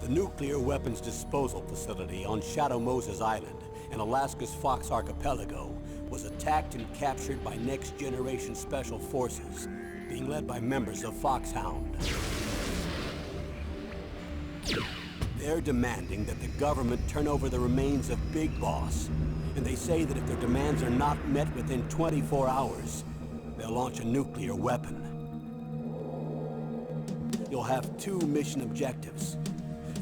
The nuclear weapons disposal facility on Shadow Moses Island in Alaska's Fox Archipelago was attacked and captured by Next Generation Special Forces, being led by members of Foxhound. They're demanding that the government turn over the remains of Big Boss, and they say that if their demands are not met within 24 hours, they'll launch a nuclear weapon. You'll have two mission objectives.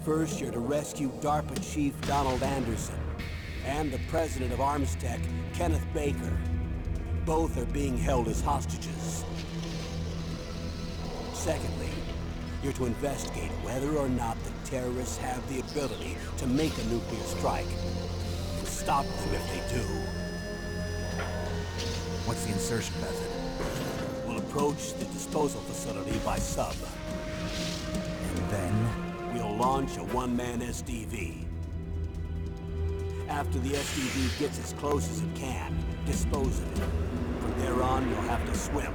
First, you're to rescue DARPA Chief Donald Anderson and the president of Armstech, Kenneth Baker. Both are being held as hostages. Secondly, you're to investigate whether or not the terrorists have the ability to make a nuclear strike and stop them if they do. What's the insertion method? We'll approach the disposal facility by sub. And then? We'll launch a one-man SDV. After the SDV gets as close as it can, dispose of it. From there on, you'll have to swim.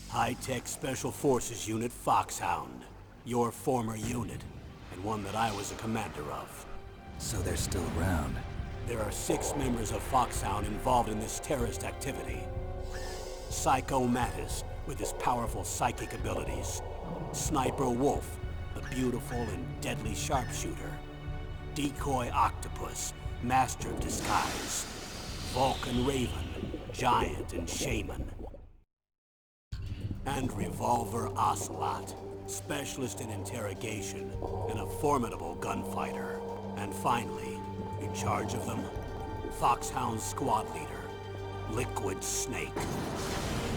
High-Tech Special Forces Unit Foxhound. Your former unit, and one that I was a commander of. So they're still around. There are 6 members of Foxhound involved in this terrorist activity. Psycho Mattis, with his powerful psychic abilities. Sniper Wolf, the beautiful and deadly sharpshooter. Decoy Octopus, master of disguise. Vulcan Raven, giant and shaman. And Revolver Ocelot, specialist in interrogation and a formidable gunfighter. And finally, in charge of them, Foxhound squad leader, Liquid Snake.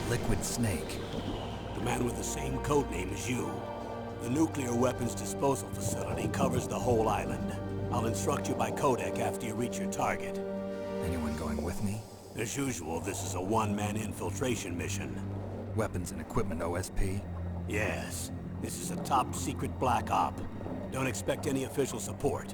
Liquid Snake? The man with the same codename as you. The nuclear weapons disposal facility covers the whole island. I'll instruct you by codec after you reach your target. Anyone going with me? As usual, this is a one-man infiltration mission. Weapons and equipment OSP? Yes. This is a top-secret black op. Don't expect any official support.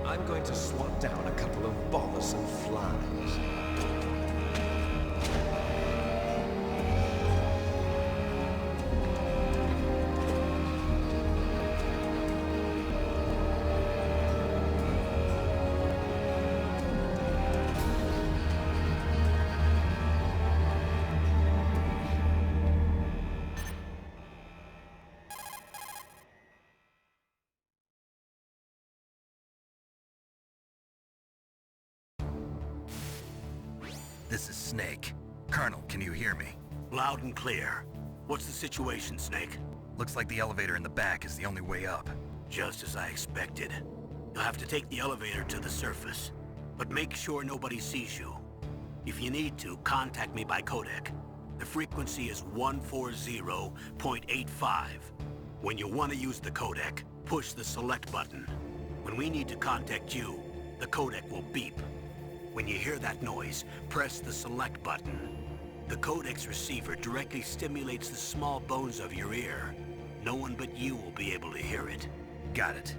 I'm going to swat down a couple of bothersome flies. This is Snake. Colonel, can you hear me? Loud and clear. What's the situation, Snake? Looks like the elevator in the back is the only way up. Just as I expected. You'll have to take the elevator to the surface. But make sure nobody sees you. If you need to, contact me by codec. The frequency is 140.85. When you want to use the codec, push the select button. When we need to contact you, the codec will beep. When you hear that noise, press the select button. The codec's receiver directly stimulates the small bones of your ear. No one but you will be able to hear it. Got it.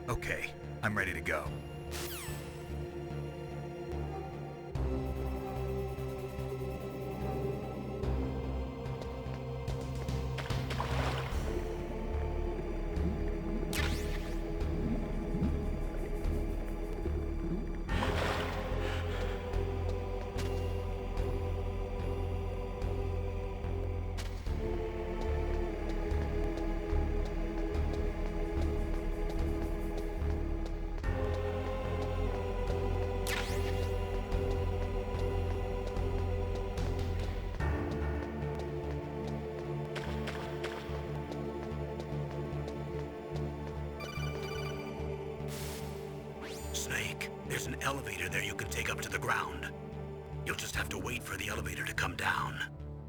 Okay, I'm ready to go. There's an elevator there you can take up to the ground. You'll just have to wait for the elevator to come down.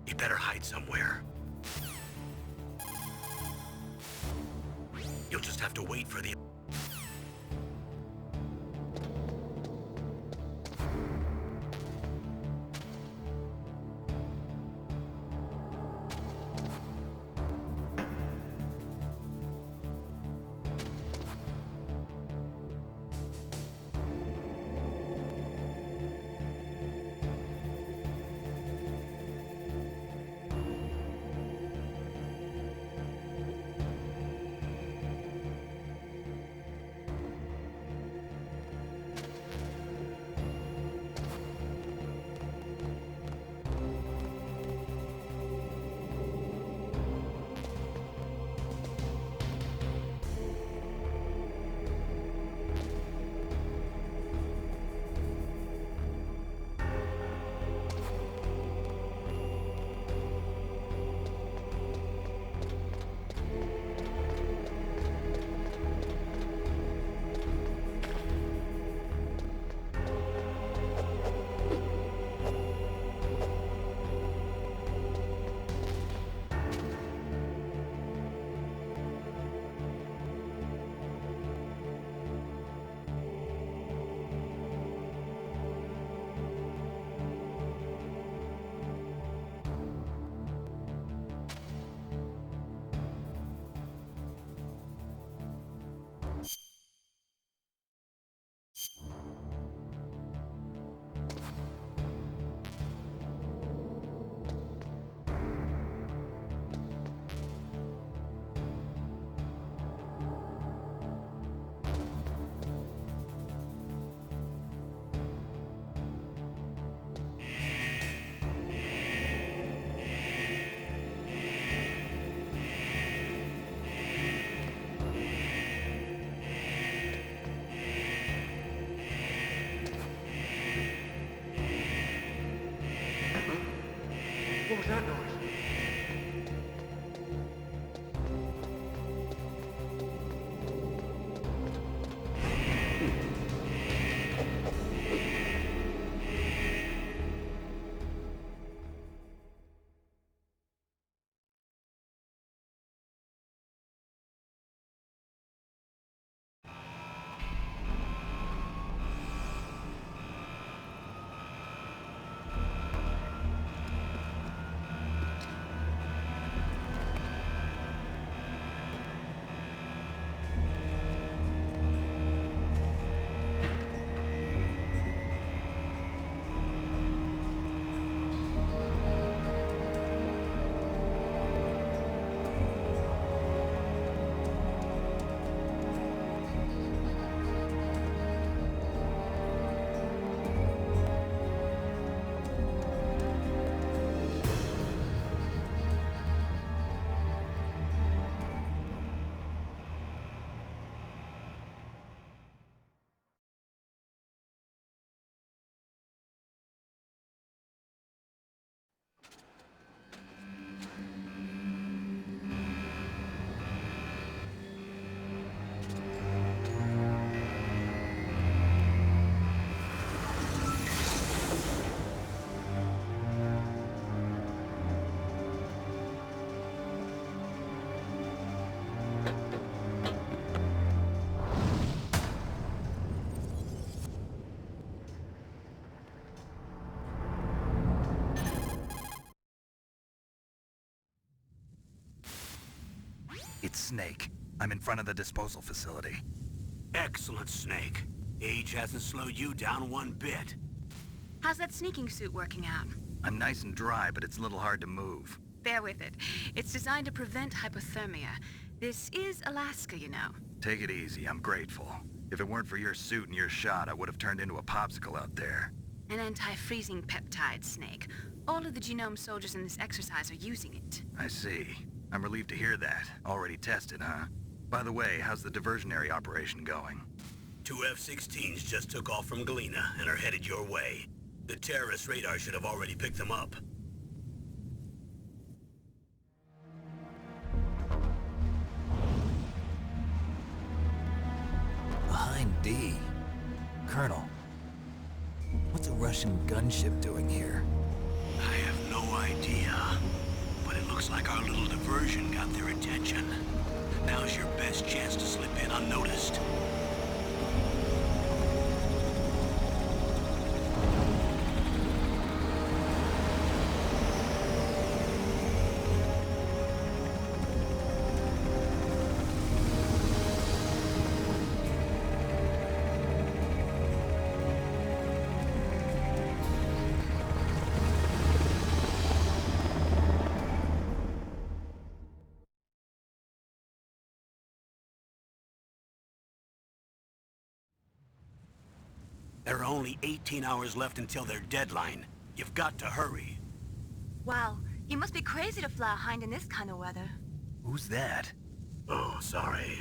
You better hide somewhere. You'll just have to wait for the... What was that noise? It's Snake. I'm in front of the disposal facility. Excellent, Snake. Age hasn't slowed you down one bit. How's that sneaking suit working out? I'm nice and dry, but it's a little hard to move. Bear with it. It's designed to prevent hypothermia. This is Alaska, you know. Take it easy, I'm grateful. If it weren't for your suit and your shot, I would have turned into a popsicle out there. An anti-freezing peptide, Snake. All of the genome soldiers in this exercise are using it. I see. I'm relieved to hear that. Already tested, huh? By the way, how's the diversionary operation going? 2 F-16s just took off from Galena and are headed your way. The terrorist radar should have already picked them up. Behind D. Colonel, what's a Russian gunship doing here? I have no idea, but it looks like our little diversion got their attention. Now's your best chance to slip in unnoticed. There are only 18 hours left until their deadline. You've got to hurry. Wow, you must be crazy to fly a hind in this kind of weather. Who's that? Oh, sorry.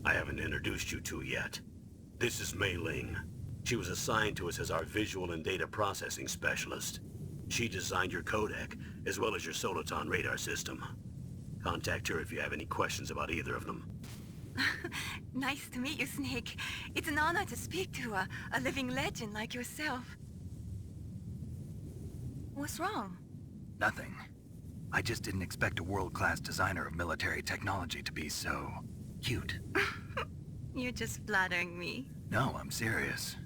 I haven't introduced you to yet. This is Mei Ling. She was assigned to us as our visual and data processing specialist. She designed your codec, as well as your Soliton radar system. Contact her if you have any questions about either of them. Nice to meet you, Snake. It's an honor to speak to a living legend like yourself. What's wrong? Nothing. I just didn't expect a world-class designer of military technology to be so... cute. You're just flattering me. No, I'm serious.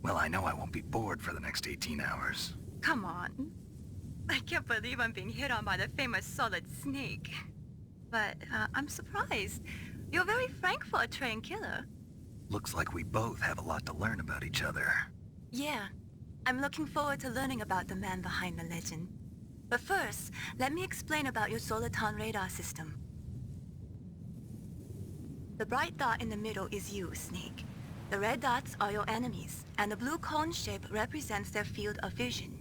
Well, I know I won't be bored for the next 18 hours. Come on. I can't believe I'm being hit on by the famous Solid Snake. But I'm surprised. You're very frank for a trained killer. Looks like we both have a lot to learn about each other. Yeah. I'm looking forward to learning about the man behind the legend. But first, let me explain about your Soliton radar system. The bright dot in the middle is you, Snake. The red dots are your enemies, and the blue cone shape represents their field of vision.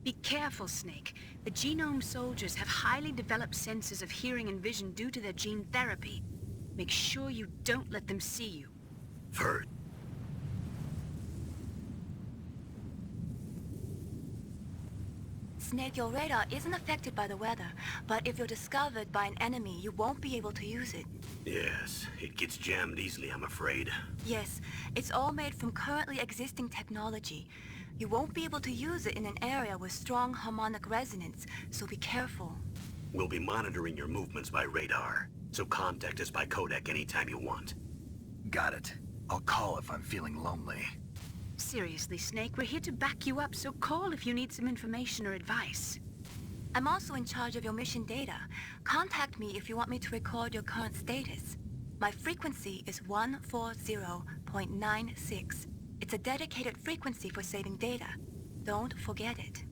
Be careful, Snake. The genome soldiers have highly developed senses of hearing and vision due to their gene therapy. Make sure you don't let them see you. First, Snake, your radar isn't affected by the weather, but if you're discovered by an enemy, you won't be able to use it. yes, it gets jammed easily, I'm afraid. Yes, it's all made from currently existing technology. You won't be able to use it in an area with strong harmonic resonance, so be careful. We'll be monitoring your movements by radar, so contact us by codec anytime you want. Got it. I'll call if I'm feeling lonely. Seriously, Snake, we're here to back you up, so call if you need some information or advice. I'm also in charge of your mission data. Contact me if you want me to record your current status. My frequency is 140.96. It's a dedicated frequency for saving data. Don't forget it.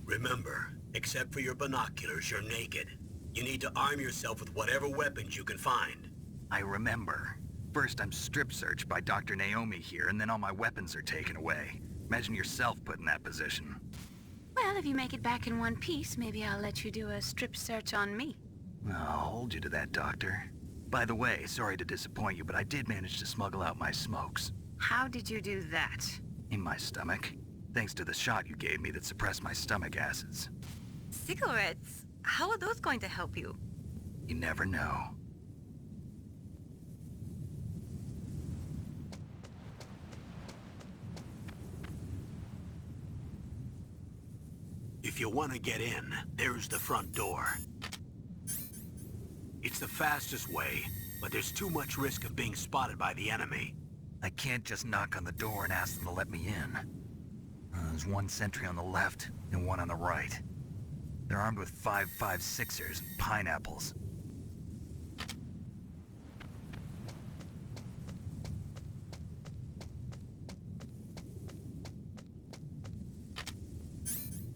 Remember, except for your binoculars, you're naked. You need to arm yourself with whatever weapons you can find. I remember. First, I'm strip-searched by Dr. Naomi here, and then all my weapons are taken away. Imagine yourself put in that position. Well, if you make it back in one piece, maybe I'll let you do a strip search on me. I'll hold you to that, Doctor. By the way, sorry to disappoint you, but I did manage to smuggle out my smokes. How did you do that? In my stomach. Thanks to the shot you gave me that suppressed my stomach acids. Cigarettes? How are those going to help you? You never know. If you want to get in, there's the front door. It's the fastest way, but there's too much risk of being spotted by the enemy. I can't just knock on the door and ask them to let me in. There's one sentry on the left and one on the right. They're armed with 5.56ers and pineapples.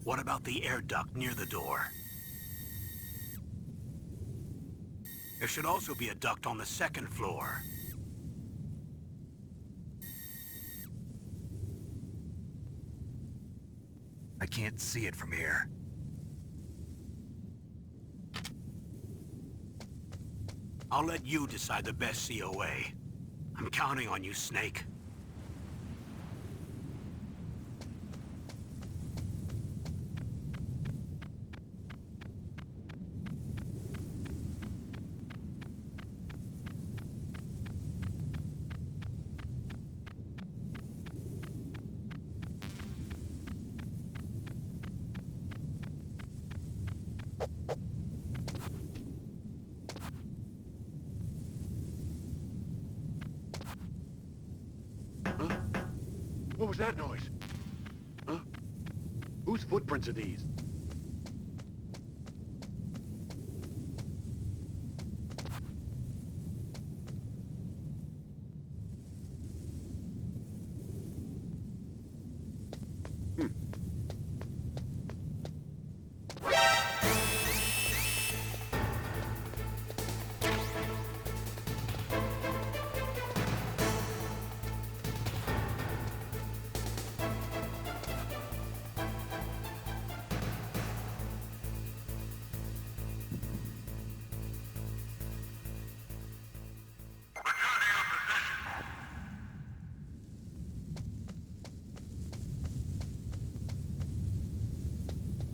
What about the air duct near the door? There should also be a duct on the second floor. I can't see it from here. I'll let you decide the best COA. I'm counting on you, Snake. What was that noise? Huh? Whose footprints are these?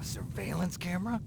A surveillance camera?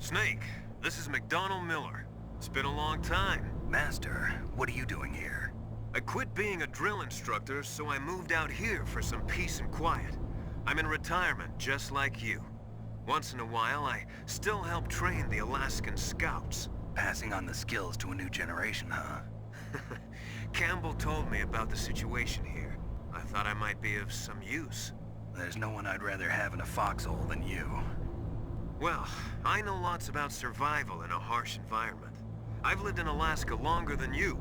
Snake, this is McDonald Miller. It's been a long time. Master, what are you doing here? I quit being a drill instructor, so I moved out here for some peace and quiet. I'm in retirement, just like you. Once in a while, I still help train the Alaskan Scouts. Passing on the skills to a new generation, huh? Campbell told me about the situation here. I thought I might be of some use. There's no one I'd rather have in a foxhole than you. Well, I know lots about survival in a harsh environment. I've lived in Alaska longer than you,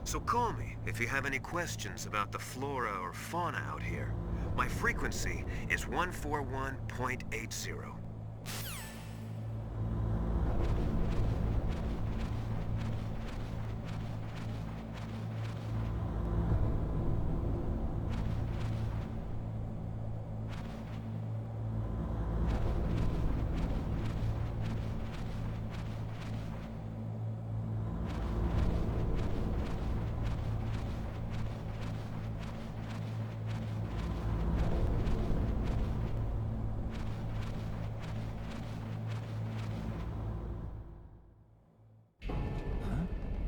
so call me if you have any questions about the flora or fauna out here. My frequency is 141.80.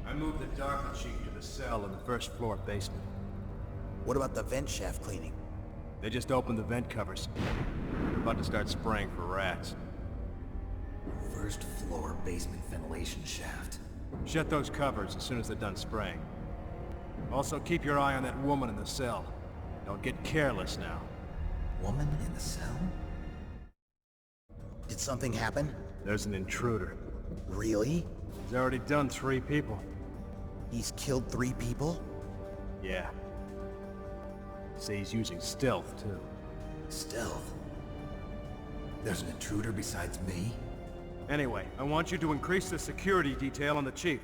I moved the DARPA chief to the cell in the first floor basement. What about the vent shaft cleaning? They just opened the vent covers. They're about to start spraying for rats. First floor basement ventilation shaft. Shut those covers as soon as they're done spraying. Also, keep your eye on that woman in the cell. Don't get careless now. Woman in the cell? Did something happen? There's an intruder. Really? He's already done 3 people. He's killed 3 people? Yeah. Say he's using stealth, too. Stealth? There's an intruder besides me? Anyway, I want you to increase the security detail on the chief.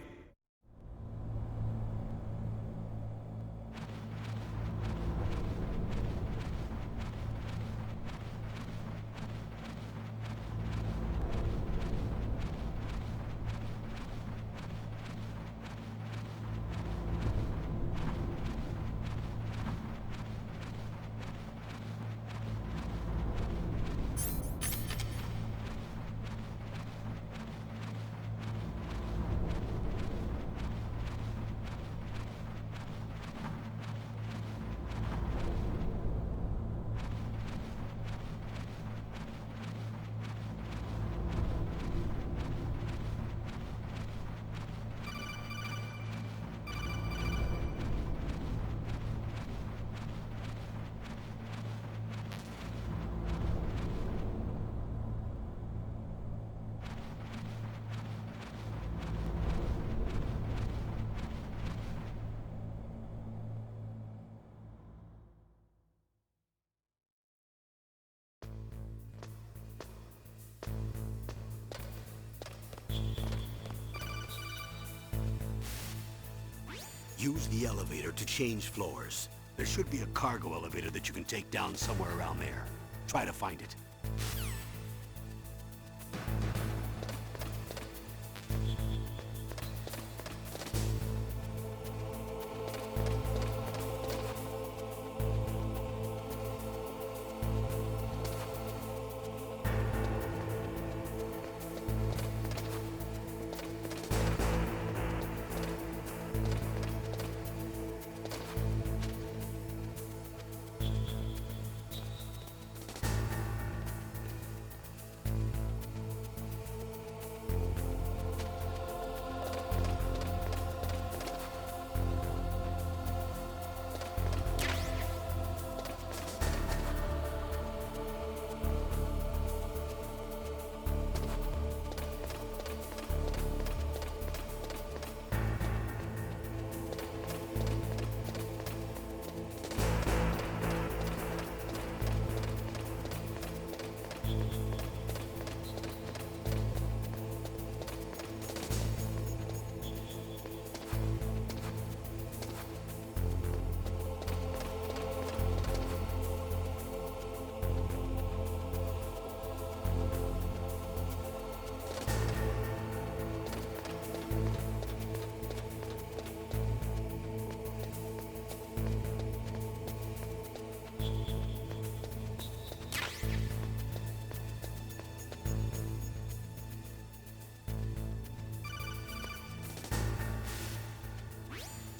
Use the elevator to change floors. There should be a cargo elevator that you can take down somewhere around there. Try to find it.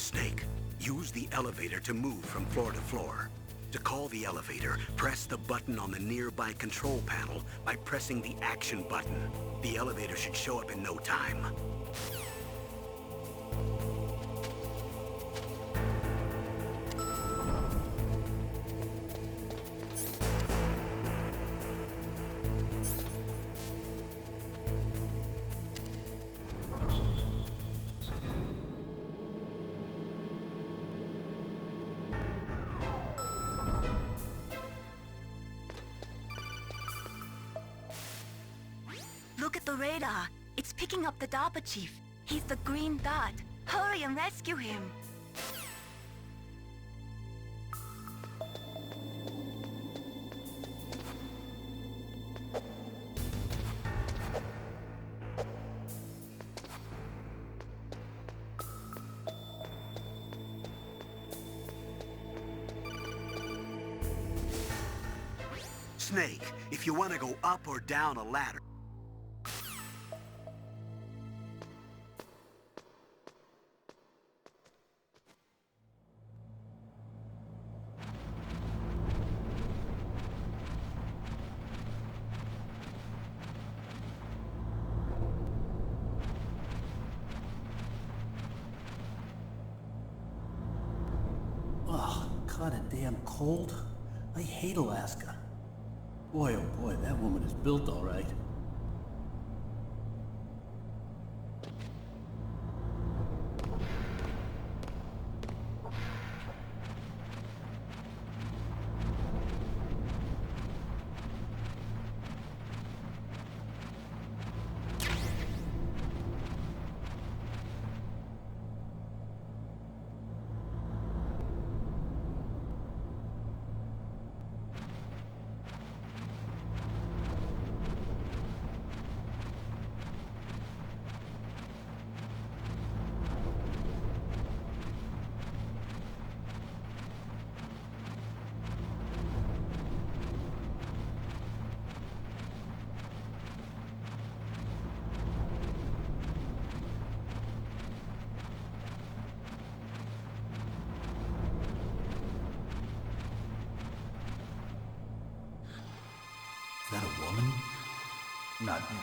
Snake, use the elevator to move from floor to floor. To call the elevator, press the button on the nearby control panel by pressing the action button. The elevator should show up in no time. Look at the radar. It's picking up the DARPA chief. He's the green dot. Hurry and rescue him. Snake, if you want to go up or down a ladder, kinda damn cold. I hate Alaska. Boy, oh boy, that woman is built all right. Is that a woman? Not him.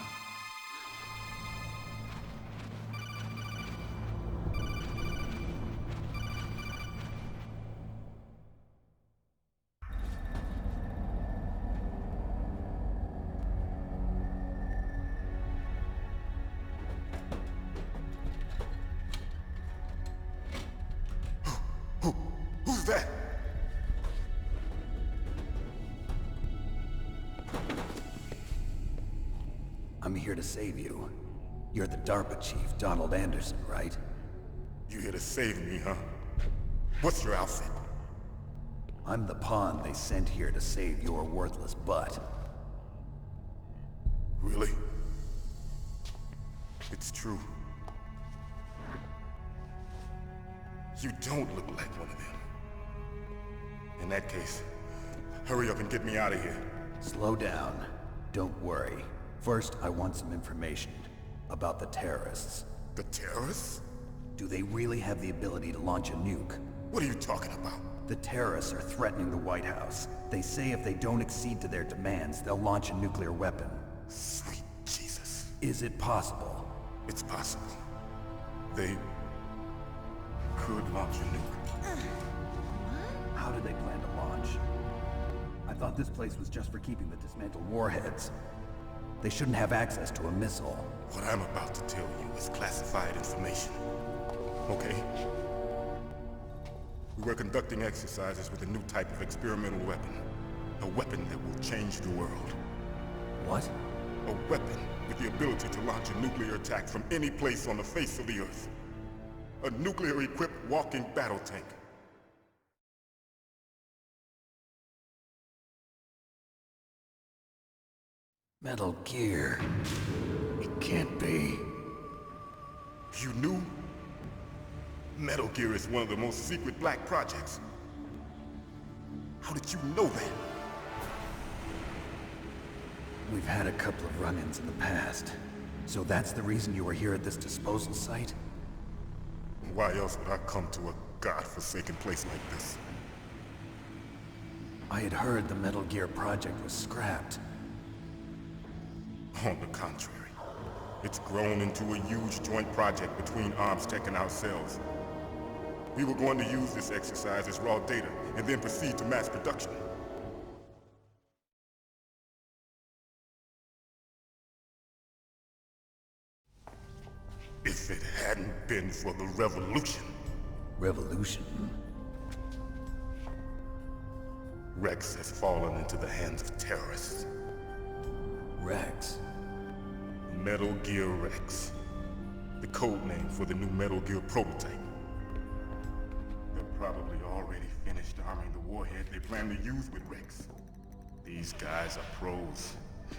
Who's that? I'm here to save you. You're the DARPA chief, Donald Anderson, right? You here to save me, huh? What's your outfit? I'm the pawn they sent here to save your worthless butt. Really? It's true. You don't look like one of them. In that case, hurry up and get me out of here. Slow down. Don't worry. First, I want some information about the terrorists. The terrorists? Do they really have the ability to launch a nuke? What are you talking about? The terrorists are threatening the White House. They say if they don't accede to their demands, they'll launch a nuclear weapon. Sweet Jesus. Is it possible? It's possible. They could launch a nuke. How do they plan to launch? I thought this place was just for keeping the dismantled warheads. They shouldn't have access to a missile. What I'm about to tell you is classified information. Okay? We were conducting exercises with a new type of experimental weapon. A weapon that will change the world. What? A weapon with the ability to launch a nuclear attack from any place on the face of the Earth. A nuclear-equipped walking battle tank. Metal Gear. It can't be. You knew? Metal Gear is one of the most secret black projects. How did you know that? We've had a couple of run-ins in the past. So that's the reason you were here at this disposal site? Why else would I come to a godforsaken place like this? I had heard the Metal Gear project was scrapped. On the contrary, it's grown into a huge joint project between ArmsTech and ourselves. We were going to use this exercise as raw data, and then proceed to mass production. If it hadn't been for the revolution... Revolution? Rex has fallen into the hands of terrorists. Rex? Metal Gear Rex. The code name for the new Metal Gear prototype. They're probably already finished arming the warhead they plan to use with Rex. These guys are pros.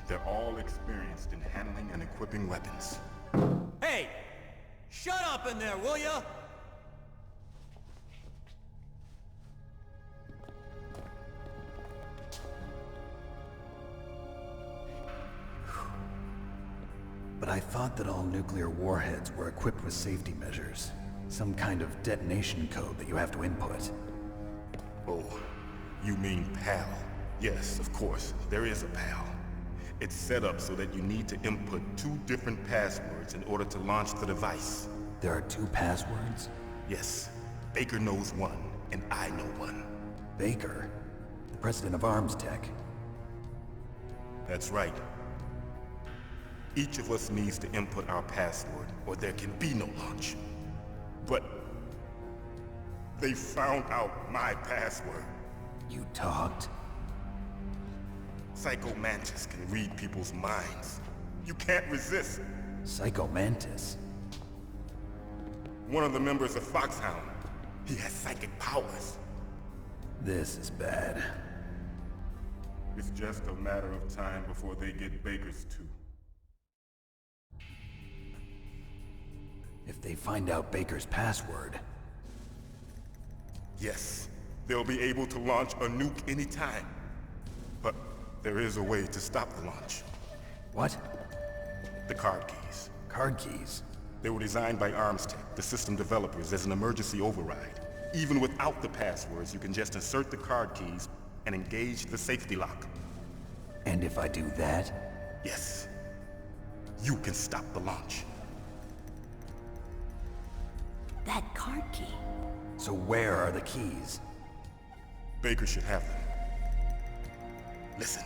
They're all experienced in handling and equipping weapons. Hey! Shut up in there, will ya? But I thought that all nuclear warheads were equipped with safety measures. Some kind of detonation code that you have to input. Oh, you mean PAL? Yes, of course, there is a PAL. It's set up so that you need to input 2 different passwords in order to launch the device. There are 2 passwords? Yes. Baker knows one, and I know one. Baker? The president of ArmsTech? That's right. Each of us needs to input our password, or there can be no launch. But... they found out my password. You talked? Psycho Mantis can read people's minds. You can't resist. Psycho Mantis? One of the members of Foxhound. He has psychic powers. This is bad. It's just a matter of time before they get Baker's too. If they find out Baker's password... Yes, they'll be able to launch a nuke anytime. But there is a way to stop the launch. What? The card keys. Card keys? They were designed by ArmsTech, the system developers, as an emergency override. Even without the passwords, you can just insert the card keys and engage the safety lock. And if I do that? Yes. You can stop the launch. That card key. So where are the keys? Baker should have them. Listen,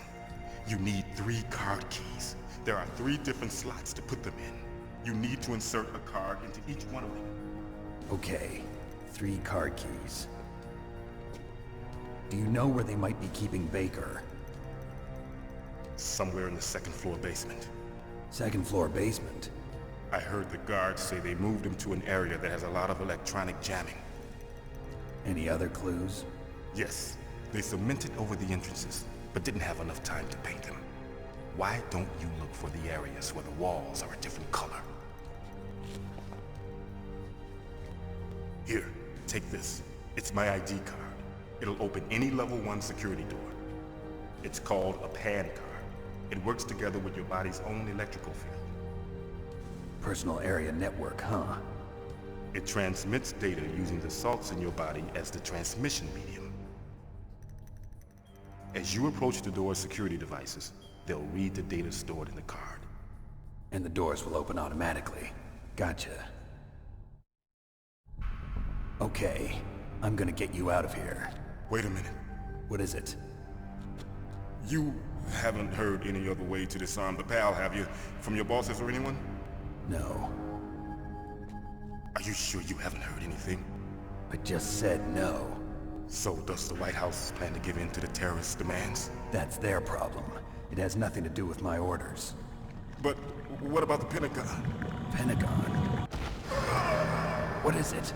you need 3 card keys. There are 3 different slots to put them in. You need to insert a card into each one of them. Okay, 3 card keys. Do you know where they might be keeping Baker? Somewhere in the 2nd floor basement. 2nd floor basement? I heard the guards say they moved him to an area that has a lot of electronic jamming. Any other clues? Yes, they cemented over the entrances, but didn't have enough time to paint them. Why don't you look for the areas where the walls are a different color? Here, take this. It's my ID card. It'll open any level 1 security door. It's called a PAN card. It works together with your body's own electrical field. Personal area network, huh? It transmits data using the salts in your body as the transmission medium. As you approach the door's security devices, they'll read the data stored in the card. And the doors will open automatically. Gotcha. Okay, I'm gonna get you out of here. Wait a minute. What is it? You haven't heard any other way to disarm the PAL, have you? From your bosses or anyone? No. Are you sure you haven't heard anything? I just said no. So does the White House plan to give in to the terrorists' demands? That's their problem. It has nothing to do with my orders. But what about the Pentagon? Pentagon? What is it?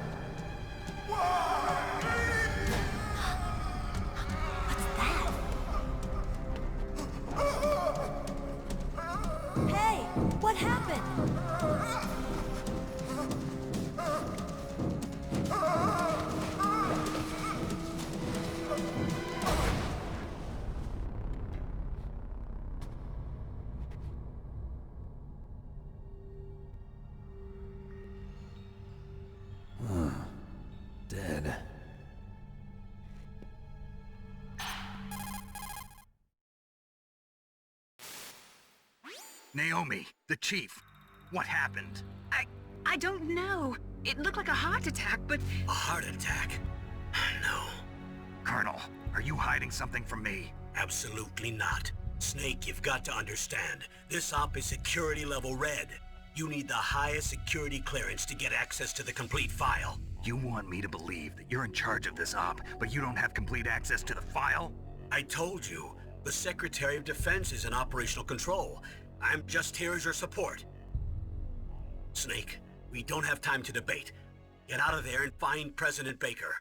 Hey, what happened? Dead. Naomi, the chief. What happened? I don't know. It looked like a heart attack, but... A heart attack? No. Colonel, are you hiding something from me? Absolutely not. Snake, you've got to understand. This op is security level red. You need the highest security clearance to get access to the complete file. You want me to believe that you're in charge of this op, but you don't have complete access to the file? I told you, the Secretary of Defense is in operational control. I'm just here as your support. Snake, we don't have time to debate. Get out of there and find President Baker.